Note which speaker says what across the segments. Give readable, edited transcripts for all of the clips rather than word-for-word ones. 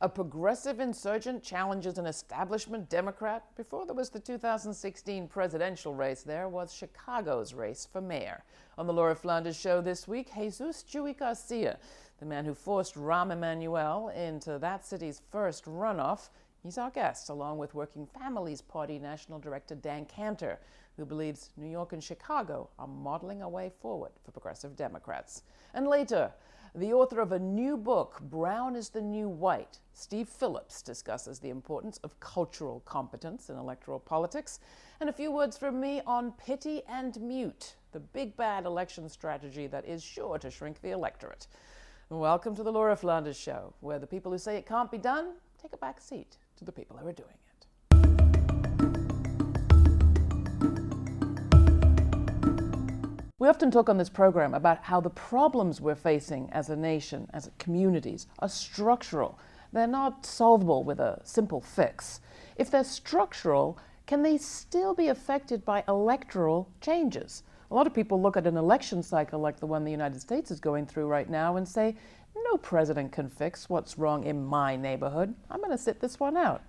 Speaker 1: A progressive insurgent challenges an establishment Democrat. Before there was the 2016 presidential race, there was Chicago's race for mayor. On the Laura Flanders show this week, Jesús Chuy Garcia, the man who forced Rahm Emanuel into that city's first runoff. He's our guest, along with Working Families Party National Director Dan Cantor, who believes New York and Chicago are modeling a way forward for progressive Democrats. And later, the author of a new book, Brown is the New White, Steve Phillips, discusses the importance of cultural competence in electoral politics. And a few words from me on pity and mute, the big bad election strategy that is sure to shrink the electorate. Welcome to the Laura Flanders Show, where the people who say it can't be done take a back seat to the people who are doing it. We often talk on this program about how the problems we're facing as a nation, as communities, are structural. They're not solvable with a simple fix. If they're structural, can they still be affected by electoral changes? A lot of people look at an election cycle like the one the United States is going through right now and say, no president can fix what's wrong in my neighborhood. I'm going to sit this one out.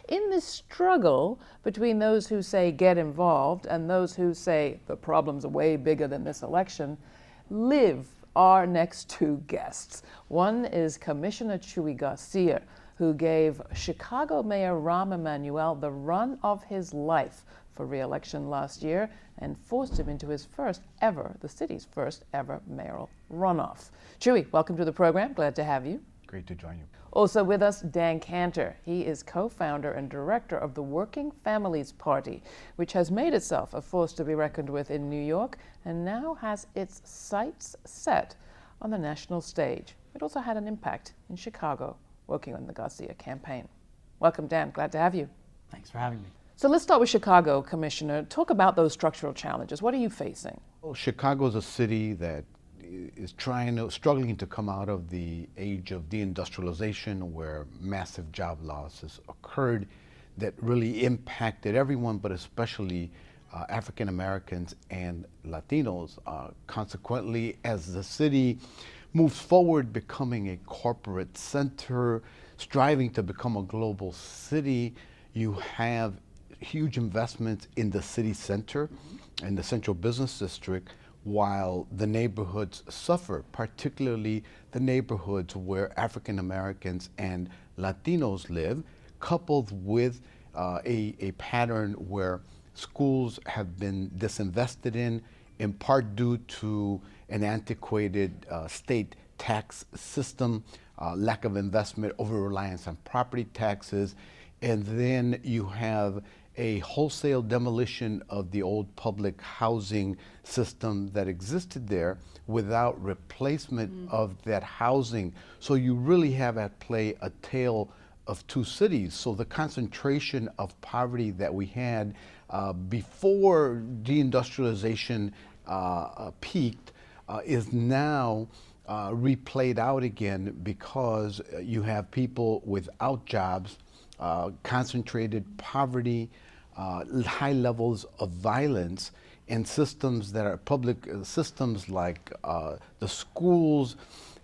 Speaker 1: In this struggle between those who say get involved and those who say the problems are way bigger than this election, live our next two guests. One is Commissioner Chuy Garcia, who gave Chicago Mayor Rahm Emanuel the run of his life for re-election last year and forced him into his the city's first ever mayoral runoff. Chuy, welcome to the program. Glad to have you.
Speaker 2: Great to join you.
Speaker 1: Also with us, Dan Cantor. He is co-founder and director of the Working Families Party, which has made itself a force to be reckoned with in New York and now has its sights set on the national stage. It also had an impact in Chicago, working on the Garcia campaign. Welcome, Dan. Glad to have you.
Speaker 3: Thanks for having me.
Speaker 1: So let's start with Chicago, Commissioner. Talk about those structural challenges. What are you facing?
Speaker 2: Well, Chicago is a city that is struggling to come out of the age of deindustrialization, where massive job losses occurred that really impacted everyone, but especially African Americans and Latinos. Consequently, as the city moves forward, becoming a corporate center, striving to become a global city, you have huge investments in the city center and the central business district, while the neighborhoods suffer, particularly the neighborhoods where African Americans and Latinos live, coupled with a pattern where schools have been disinvested in part due to an antiquated state tax system, lack of investment, over-reliance on property taxes, and then you have a wholesale demolition of the old public housing system that existed there without replacement of that housing. So you really have at play a tale of two cities. So the concentration of poverty that we had before deindustrialization peaked is now replayed out again, because you have people without jobs, concentrated poverty, high levels of violence, and systems that are public systems like the schools,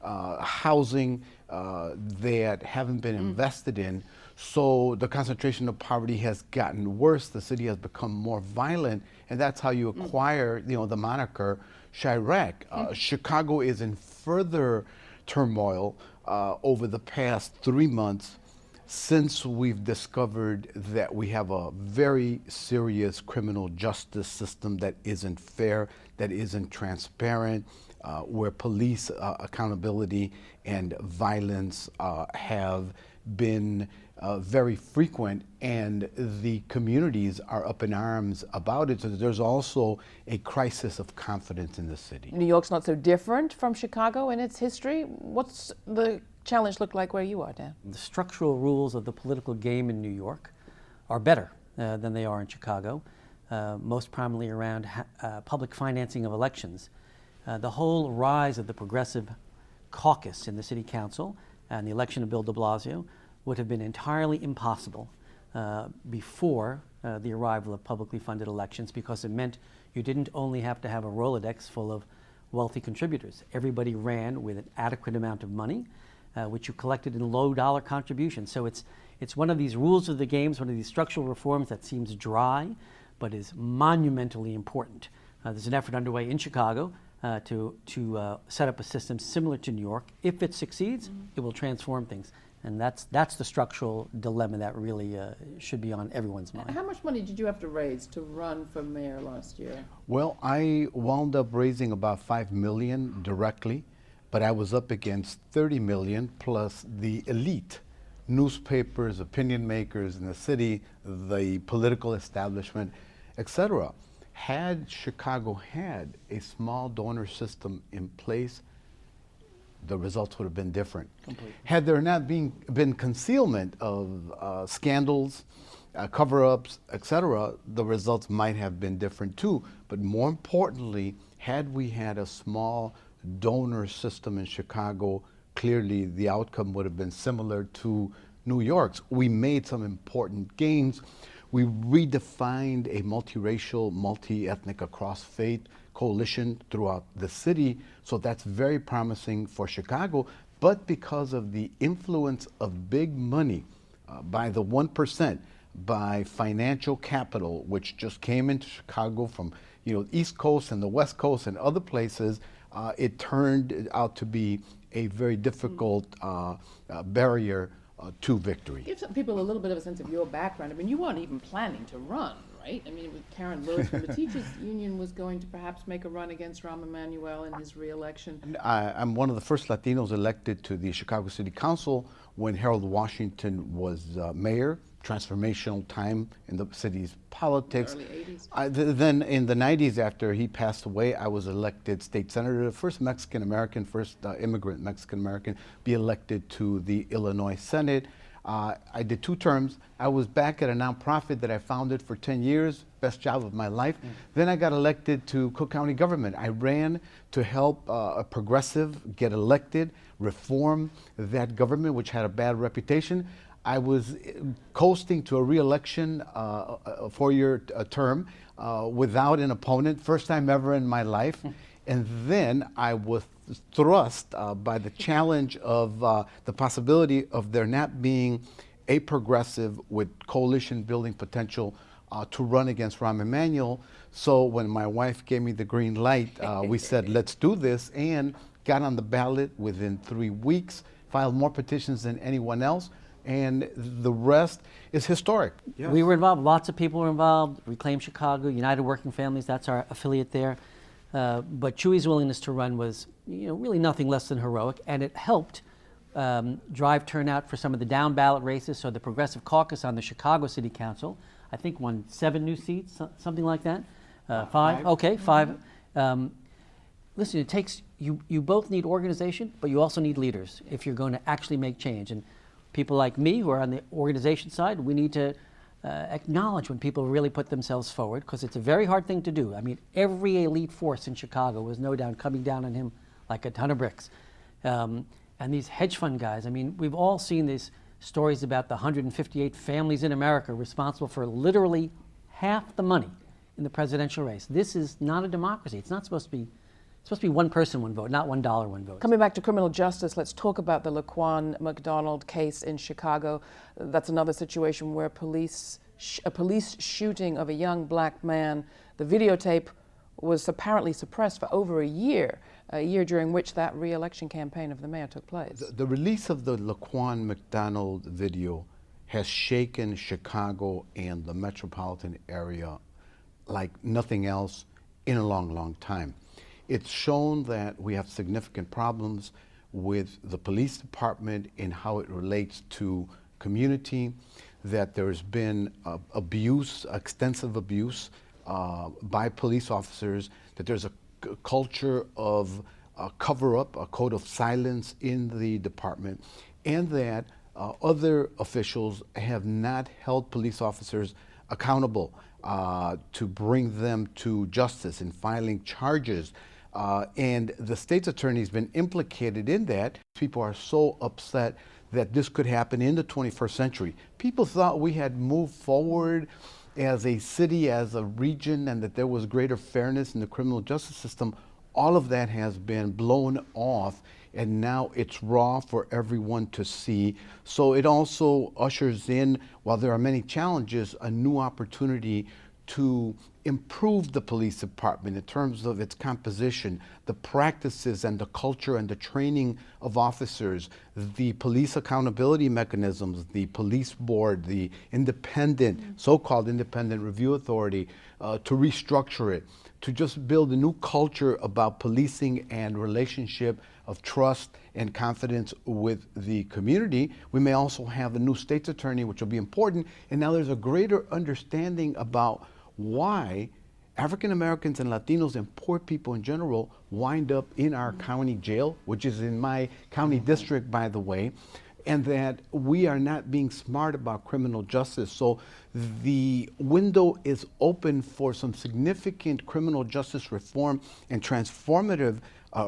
Speaker 2: housing that haven't been invested in. So the concentration of poverty has gotten worse. The city has become more violent, and that's how you acquire, the moniker Chirac. Chicago is in further turmoil over the past 3 months, since we've discovered that we have a very serious criminal justice system that isn't fair, that isn't transparent, where police accountability and violence have been very frequent, and the communities are up in arms about it. So there's also a crisis of confidence in the city.
Speaker 1: New York's not so different from Chicago in its history. What's the challenge look like where you are, Dan?
Speaker 3: The structural rules of the political game in New York are better than they are in Chicago, most prominently around public financing of elections. The whole rise of the progressive caucus in the city council and the election of Bill de Blasio would have been entirely impossible before the arrival of publicly funded elections, because it meant you didn't only have to have a Rolodex full of wealthy contributors. Everybody ran with an adequate amount of money, which you collected in low dollar contributions. So it's one of these rules of the games, one of these structural reforms that seems dry, but is monumentally important. There's an effort underway in Chicago to set up a system similar to New York. If it succeeds, it will transform things. And that's the structural dilemma that really should be on everyone's mind.
Speaker 1: How much money did you have to raise to run for mayor last year?
Speaker 2: Well, I wound up raising about $5 million directly, but I was up against $30 million plus the elite newspapers, opinion makers in the city, the political establishment, etc. Had Chicago had a small donor system in place, the results would have been different.
Speaker 3: Completely.
Speaker 2: Had there not been concealment of scandals, cover-ups, etc., the results might have been different too. But more importantly, had we had a small donor system in Chicago, clearly the outcome would have been similar to New York's. We made some important gains. We redefined a multiracial, multi-ethnic, across-faith coalition throughout the city, so that's very promising for Chicago. But because of the influence of big money by the 1%, by financial capital, which just came into Chicago from East Coast and the West Coast and other places, it turned out to be a very difficult barrier to victory.
Speaker 1: Give some people a little bit of a sense of your background. I mean, you weren't even planning to run, right? I mean, with Karen Lewis from the teachers union was going to perhaps make a run against Rahm Emanuel in his re-election.
Speaker 2: I'm one of the first Latinos elected to the Chicago City Council when Harold Washington was mayor. Transformational time in the city's politics.
Speaker 1: The early 80s.
Speaker 2: Then in the 90s, after he passed away, I was elected state senator, the first Mexican-American, first immigrant Mexican-American, be elected to the Illinois Senate. I did 2 terms. I was back at a nonprofit that I founded for 10 years, best job of my life. Then I got elected to Cook County government. I ran to help a progressive get elected, reform that government, which had a bad reputation. I was coasting to a re-election, a 4-year term, without an opponent, first time ever in my life. And then I was thrust by the challenge of the possibility of there not being a progressive with coalition building potential to run against Rahm Emanuel. So when my wife gave me the green light, we said, let's do this, and got on the ballot within 3 weeks, filed more petitions than anyone else. And the rest is historic.
Speaker 3: Yes. We were involved, lots of people were involved. Reclaim Chicago, United Working Families, that's our affiliate there. But Chuy's willingness to run was really nothing less than heroic, and it helped drive turnout for some of the down ballot races. So the Progressive Caucus on the Chicago City Council, I think, won 7 new seats, something like that. 5? Okay, 5. Listen, it takes, you both need organization, but you also need leaders if you're going to actually make change. And people like me who are on the organization side, we need to acknowledge when people really put themselves forward, because it's a very hard thing to do. I mean, every elite force in Chicago was no doubt coming down on him like a ton of bricks. And these hedge fund guys, I mean, we've all seen these stories about the 158 families in America responsible for literally half the money in the presidential race. This is not a democracy. It's not supposed to be. It's supposed to be 1 person, 1 vote, not $1, 1 vote.
Speaker 1: Coming back to criminal justice, let's talk about the Laquan McDonald case in Chicago. That's another situation where a police shooting of a young black man, the videotape was apparently suppressed for over a year during which that re-election campaign of the mayor took place.
Speaker 2: The release of the Laquan McDonald video has shaken Chicago and the metropolitan area like nothing else in a long, long time. It's shown that we have significant problems with the police department in how it relates to community, that there's been abuse, extensive abuse by police officers, that there's a culture of cover-up, a code of silence in the department, and that other officials have not held police officers accountable to bring them to justice in filing charges. And the state's attorney's been implicated in that. People are so upset that this could happen in the 21st century. People thought we had moved forward as a city, as a region, and that there was greater fairness in the criminal justice system. All of that has been blown off and now it's raw for everyone to see. So it also ushers in, while there are many challenges, a new opportunity to improve the police department in terms of its composition, the practices and the culture and the training of officers, the police accountability mechanisms, the police board, the independent, so-called independent review authority, to restructure it, to just build a new culture about policing and relationship of trust and confidence with the community. We may also have a new state's attorney, which will be important, and now there's a greater understanding about why African Americans and Latinos and poor people in general wind up in our county jail, which is in my county district, by the way, and that we are not being smart about criminal justice. So the window is open for some significant criminal justice reform and transformative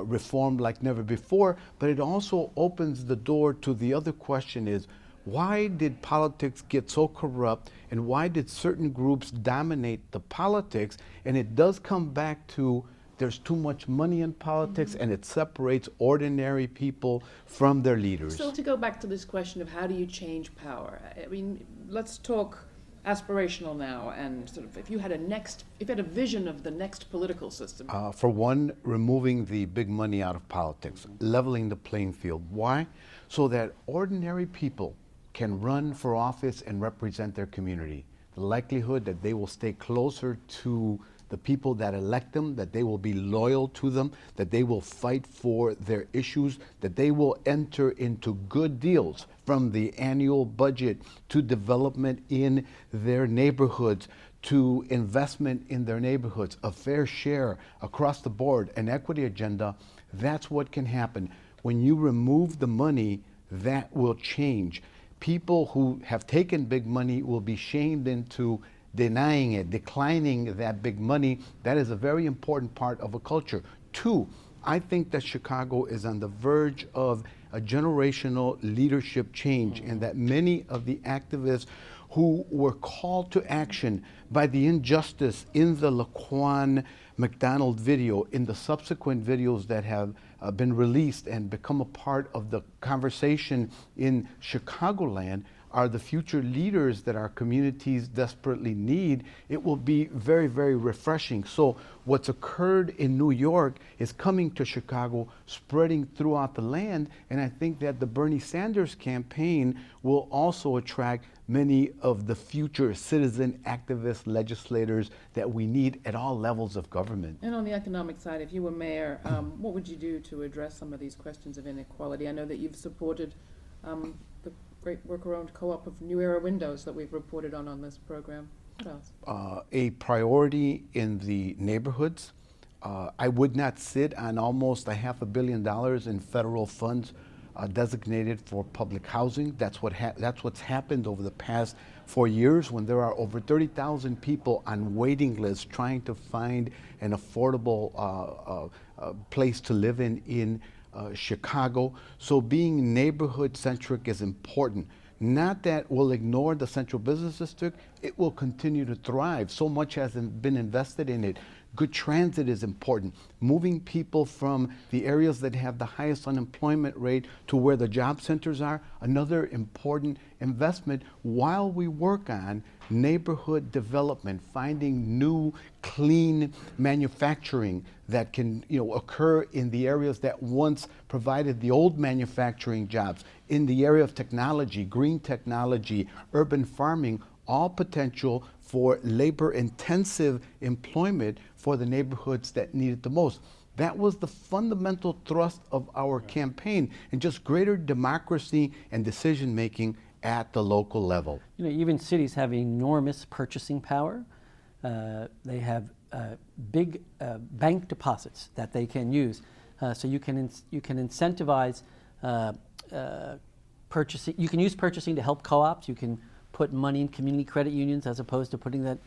Speaker 2: reform like never before, but it also opens the door to the other question is, why did politics get so corrupt, and why did certain groups dominate the politics? And it does come back to there's too much money in politics, and it separates ordinary people from their leaders.
Speaker 1: So to go back to this question of how do you change power, I mean, let's talk aspirational now, and sort of if you had a vision of the next political system.
Speaker 2: For one, removing the big money out of politics, leveling the playing field. Why? So that ordinary people can run for office and represent their community. The likelihood that they will stay closer to the people that elect them, that they will be loyal to them, that they will fight for their issues, that they will enter into good deals from the annual budget to development in their neighborhoods, to investment in their neighborhoods, a fair share across the board, an equity agenda. That's what can happen. When you remove the money, that will change. People who have taken big money will be shamed into denying it, declining that big money. That is a very important part of a culture. Two, I think that Chicago is on the verge of a generational leadership change, and that many of the activists who were called to action by the injustice in the Laquan McDonald video, in the subsequent videos that have been released and become a part of the conversation in Chicagoland, are the future leaders that our communities desperately need. It will be very, very refreshing. So what's occurred in New York is coming to Chicago, spreading throughout the land, and I think that the Bernie Sanders campaign will also attract many of the future citizen activist legislators that we need at all levels of government.
Speaker 1: And on the economic side, if you were mayor, what would you do to address some of these questions of inequality? I know that you've supported the great worker-owned co-op of New Era Windows that we've reported on this program. What else?
Speaker 2: A priority in the neighborhoods. I would not sit on almost $500 million in federal funds designated for public housing. That's what's happened over the past 4 years, when there are over 30,000 people on waiting lists trying to find an affordable place to live in Chicago. So being neighborhood centric is important. Not that we'll ignore the central business district, it will continue to thrive. So much has been invested in it. Good transit is important. Moving people from the areas that have the highest unemployment rate to where the job centers are, another important investment while we work on neighborhood development, finding new clean manufacturing that can occur in the areas that once provided the old manufacturing jobs, in the area of technology, green technology, urban farming, all potential for labor-intensive employment for the neighborhoods that need it the most. That was the fundamental thrust of our campaign, and just greater democracy and decision-making at the local level.
Speaker 3: Even cities have enormous purchasing power. They have big bank deposits that they can use. So you can incentivize purchasing. You can use purchasing to help co-ops. You can put money in community credit unions as opposed to putting that,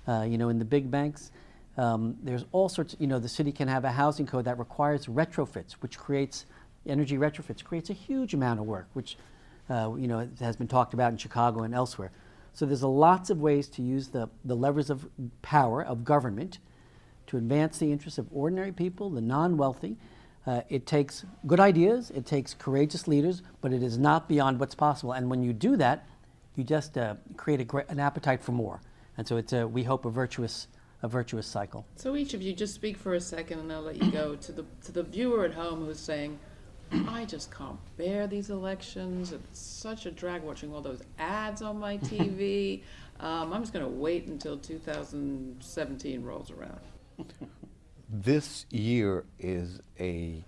Speaker 3: in the big banks. There's all sorts. The city can have a housing code that requires retrofits, which creates energy retrofits, creates a huge amount of work, which has been talked about in Chicago and elsewhere. So there's lots of ways to use the levers of power of government to advance the interests of ordinary people, the non-wealthy, It takes good ideas, it takes courageous leaders, but it is not beyond what's possible. And when you do that, you just create an appetite for more. And so it's, we hope, a virtuous cycle.
Speaker 1: So each of you just speak for a second, and I'll let you go to the viewer at home who's saying, I just can't bear these elections. It's such a drag watching all those ads on my TV. I'm just going to wait until 2017 rolls around.
Speaker 2: This year is a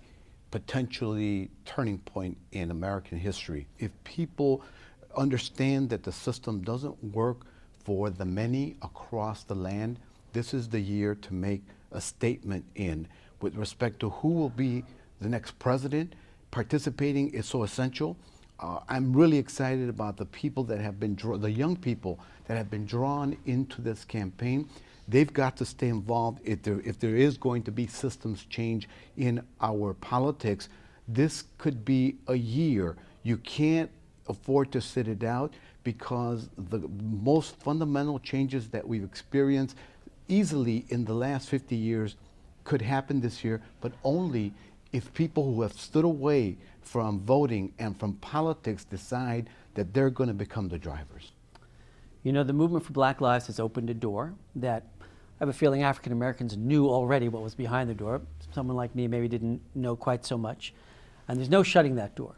Speaker 2: potentially turning point in American history. If people understand that the system doesn't work for the many across the land, this is the year to make a statement in with respect to who will be the next president. Participating is so essential. I'm really excited about the people that have been, the young people that have been drawn into this campaign. They've got to stay involved if there is going to be systems change in our politics. This could be a year. You can't afford to sit it out, because the most fundamental changes that we've experienced easily in the last 50 years could happen this year, but only if people who have stood away from voting and from politics decide that they're going to become the drivers.
Speaker 3: You know, the movement for Black Lives has opened a door that I have a feeling African Americans knew already what was behind the door. Someone like me maybe didn't know quite so much. And there's no shutting that door.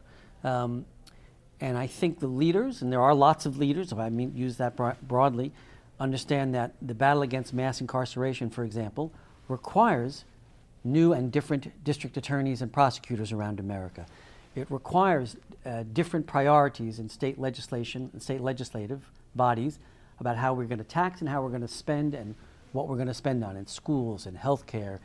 Speaker 3: And I think the leaders, and there are lots of leaders, if I use that broadly, understand that the battle against mass incarceration, for example, requires new and different district attorneys and prosecutors around America. It requires different priorities in state legislation and state legislative bodies about how we're going to tax and how we're going to spend and what we're going to spend on in schools, in healthcare,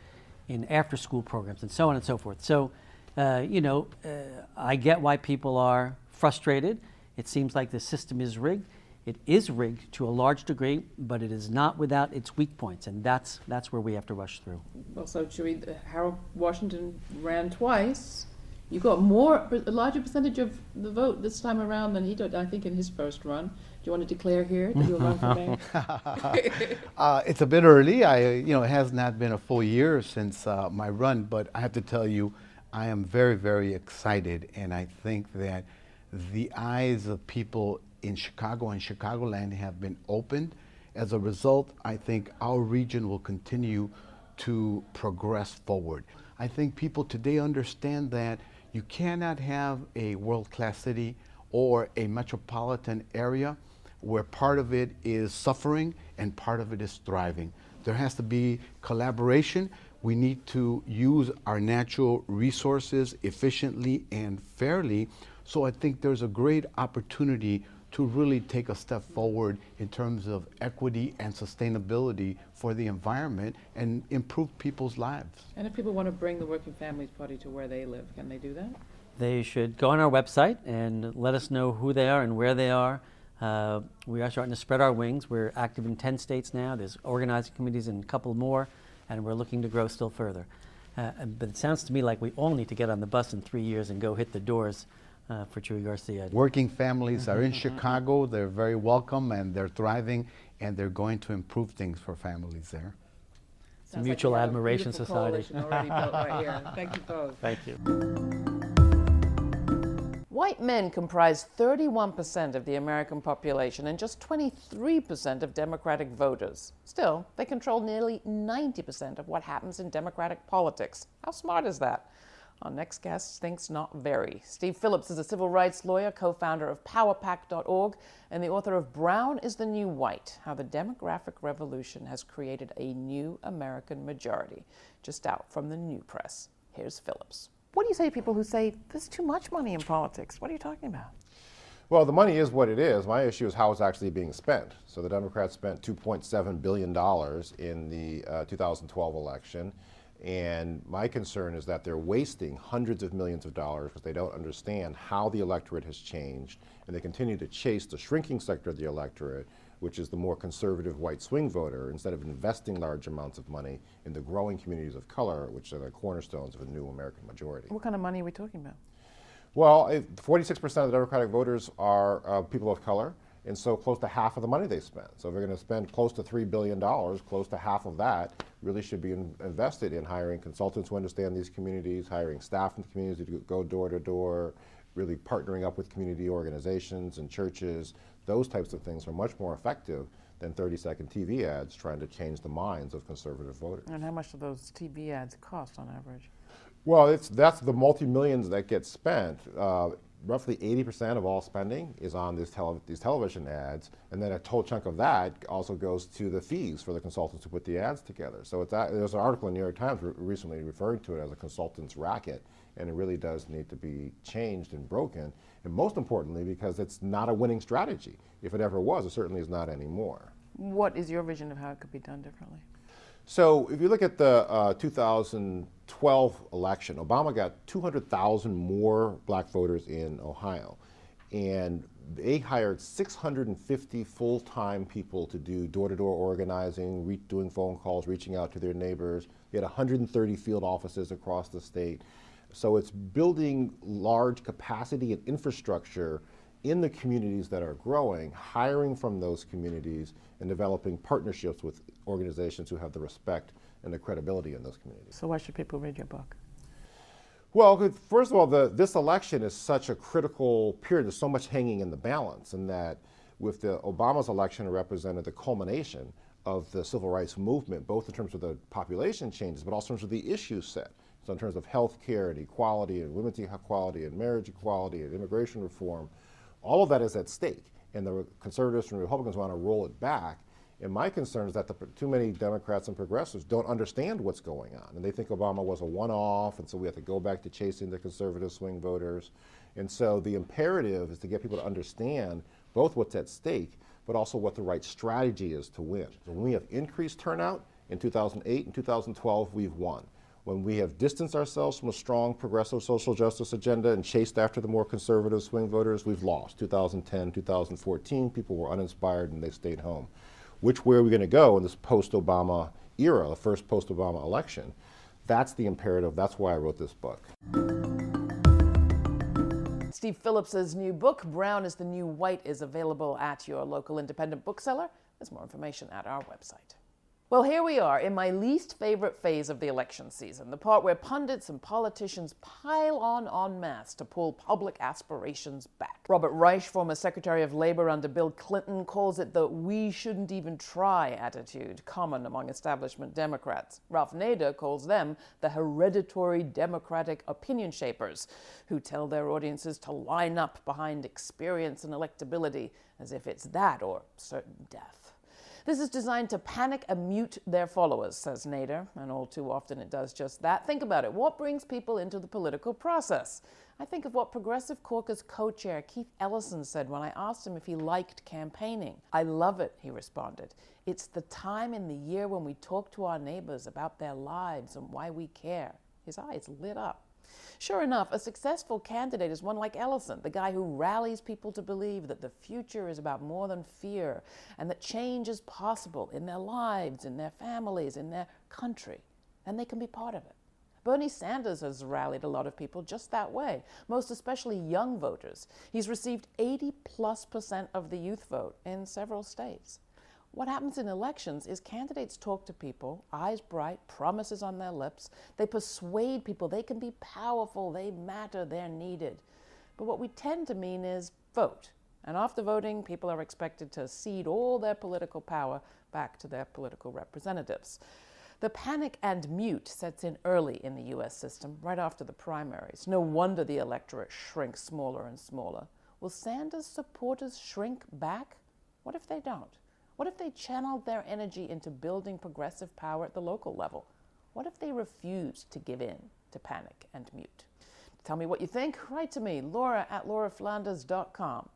Speaker 3: in after-school programs, and so on and so forth. So, I get why people are frustrated. It seems like the system is rigged. It is rigged to a large degree, but it is not without its weak points, and that's where we have to rush through.
Speaker 1: Well, so Chuy, Harold Washington ran twice. You got a larger percentage of the vote this time around than he did, I think, in his first run. Do you want to declare here that you'll run for mayor?
Speaker 2: It's a bit early. It has not been a full year since my run, but I have to tell you, I am very, very excited, and I think that the eyes of people in Chicago and Chicagoland have been opened. As a result, I think our region will continue to progress forward. I think people today understand that you cannot have a world-class city or a metropolitan area where part of it is suffering and part of it is thriving. There has to be collaboration. We need to use our natural resources efficiently and fairly. So I think there's a great opportunity to really take a step forward in terms of equity and sustainability for the environment and improve people's lives.
Speaker 1: And if people want to bring the Working Families Party to where they live, can they do that?
Speaker 3: They should go on our website and let us know who they are and where they are. We are starting to spread our wings. We're active in 10 states now. There's organizing committees in a couple more, and we're looking to grow still further. But it sounds to me like we all need to get on the bus in 3 years and go hit the doors for Chuy Garcia.
Speaker 2: Working families are in Chicago. They're very welcome and they're thriving, and they're going to improve things for families there.
Speaker 3: It's a mutual admiration society.
Speaker 1: Already built right here. Thank you both.
Speaker 3: Thank you.
Speaker 1: White men comprise 31% of the American population and just 23% of Democratic voters. Still, they control nearly 90% of what happens in Democratic politics. How smart is that? Our next guest thinks not very. Steve Phillips is a civil rights lawyer, co-founder of PowerPack.org, and the author of Brown is the New White, How the Demographic Revolution Has Created a New American Majority, just out from the New Press. Here's Phillips. What do you say to people who say, there's too much money in politics? What are you talking about?
Speaker 4: Well, the money is what it is. My issue is how it's actually being spent. So the Democrats spent $2.7 billion in the 2012 election. And my concern is that they're wasting hundreds of millions of dollars because they don't understand how the electorate has changed, and they continue to chase the shrinking sector of the electorate, which is the more conservative white swing voter, instead of investing large amounts of money in the growing communities of color, which are the cornerstones of a new American majority.
Speaker 1: What kind of money are we talking about?
Speaker 4: Well, 46% of the Democratic voters are people of color, And so close to half of the money they spend. So if they're going to spend close to $3 billion, close to half of that really should be invested in hiring consultants who understand these communities, hiring staff in the communities to go door to door, really partnering up with community organizations and churches. Those types of things are much more effective than 30-second TV ads trying to change the minds of conservative voters.
Speaker 1: And how much do those TV ads cost on average?
Speaker 4: Well, that's the multi-millions that get spent. Roughly 80% of all spending is on these television ads, and then a total chunk of that also goes to the fees for the consultants who put the ads together. So there's an article in the New York Times recently referring to it as a consultant's racket, and it really does need to be changed and broken, and most importantly, because it's not a winning strategy. If it ever was, it certainly is not anymore.
Speaker 1: What is your vision of how it could be done differently?
Speaker 4: So if you look at the 2012 election, Obama got 200,000 more black voters in Ohio. And they hired 650 full-time people to do door-to-door organizing, doing phone calls, reaching out to their neighbors. They had 130 field offices across the state. So it's building large capacity and infrastructure in the communities that are growing, hiring from those communities, and developing partnerships with organizations who have the respect and the credibility in those communities.
Speaker 1: So why should people read your book?
Speaker 4: Well, first of all, this election is such a critical period. There's so much hanging in the balance, and that with the Obama's election represented the culmination of the civil rights movement, both in terms of the population changes, but also in terms of the issues set. So in terms of health care and equality and women's equality and marriage equality and immigration reform, all of that is at stake. And the conservatives and Republicans want to roll it back. And my concern is that too many Democrats and progressives don't understand what's going on. And they think Obama was a one-off, and so we have to go back to chasing the conservative swing voters. And so the imperative is to get people to understand both what's at stake, but also what the right strategy is to win. So when we have increased turnout in 2008 and 2012, we've won. When we have distanced ourselves from a strong progressive social justice agenda and chased after the more conservative swing voters, we've lost. 2010, 2014, people were uninspired and they stayed home. Which way are we going to go in this post-Obama era, the first post-Obama election? That's the imperative. That's why I wrote this book.
Speaker 1: Steve Phillips' new book, Brown is the New White, is available at your local independent bookseller. There's more information at our website. Well, here we are in my least favorite phase of the election season, the part where pundits and politicians pile on en masse to pull public aspirations back. Robert Reich, former Secretary of Labor under Bill Clinton, calls it the "we shouldn't even try" attitude common among establishment Democrats. Ralph Nader calls them the hereditary Democratic opinion shapers, who tell their audiences to line up behind experience and electability as if it's that or certain death. This is designed to panic and mute their followers, says Nader, and all too often it does just that. Think about it. What brings people into the political process? I think of what Progressive Caucus co-chair Keith Ellison said when I asked him if he liked campaigning. "I love it," he responded. "It's the time in the year when we talk to our neighbors about their lives and why we care." His eyes lit up. Sure enough, a successful candidate is one like Ellison, the guy who rallies people to believe that the future is about more than fear and that change is possible in their lives, in their families, in their country, and they can be part of it. Bernie Sanders has rallied a lot of people just that way, most especially young voters. He's received 80+% of the youth vote in several states. What happens in elections is candidates talk to people, eyes bright, promises on their lips. They persuade people they can be powerful, they matter, they're needed. But what we tend to mean is vote. And after voting, people are expected to cede all their political power back to their political representatives. The panic and mute sets in early in the U.S. system, right after the primaries. No wonder the electorate shrinks smaller and smaller. Will Sanders' supporters shrink back? What if they don't? What if they channeled their energy into building progressive power at the local level? What if they refused to give in to panic and mute? Tell me what you think. Write to me, Laura@lauraflanders.com.